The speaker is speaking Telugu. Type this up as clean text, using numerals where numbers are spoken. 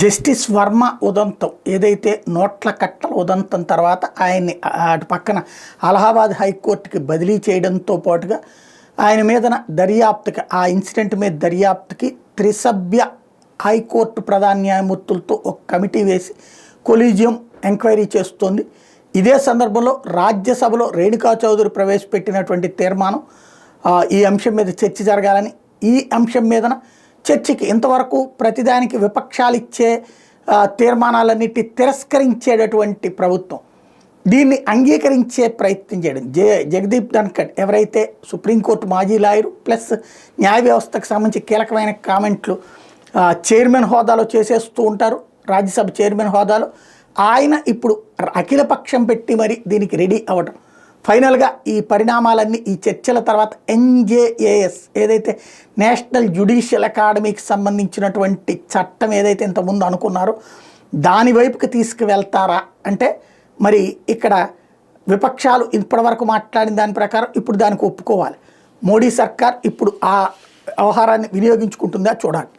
జస్టిస్ వర్మ ఉదంతం ఏదైతే నోట్ల కట్టల ఉదంతం తర్వాత ఆయన్ని అటు పక్కన అలహాబాద్ హైకోర్టుకి బదిలీ చేయడంతో పాటుగా ఆయన మీదన దర్యాప్తుకి ఆ ఇన్సిడెంట్ మీద దర్యాప్తుకి త్రిసభ్య హైకోర్టు ప్రధాన న్యాయమూర్తులతో ఒక కమిటీ వేసి కొలీజియం ఎంక్వైరీ చేస్తోంది. ఇదే సందర్భంలో రాజ్యసభలో రేణుకా చౌదరి ప్రవేశపెట్టినటువంటి తీర్మానం ఈ అంశం మీద చర్చ జరగాలని, ఈ అంశం మీదన చర్చకి ఇంతవరకు ప్రతిదానికి విపక్షాలు ఇచ్చే తీర్మానాలన్నిటి తిరస్కరించేటటువంటి ప్రభుత్వం దీన్ని అంగీకరించే ప్రయత్నం చేయడం. జగదీప్ ధన్కడ్ ఎవరైతే సుప్రీంకోర్టు మాజీ లాయరు ప్లస్ న్యాయ వ్యవస్థకు సంబంధించి కీలకమైన కామెంట్లు చైర్మన్ హోదాలో చేసేస్తూ ఉంటారు, రాజ్యసభ చైర్మన్ హోదాలో ఆయన ఇప్పుడు అఖిలపక్షం పెట్టి మరి దీనికి రెడీ అవ్వడం. ఫైనల్గా ఈ పరిణామాలన్నీ ఈ చర్చల తర్వాత NJAS ఏదైతే నేషనల్ జ్యుడిషియల్ అకాడమీకి సంబంధించినటువంటి చట్టం ఏదైతే ఇంతకుముందు అనుకున్నారో దాని వైపుకి తీసుకువెళ్తారా అంటే మరి ఇక్కడ విపక్షాలు ఇప్పటివరకు మాట్లాడిన దాని ప్రకారం ఇప్పుడు దానికి ఒప్పుకోవాలి. మోడీ సర్కార్ ఇప్పుడు ఆ వ్యవహారాన్ని వినియోగించుకుంటుందా చూడాలి.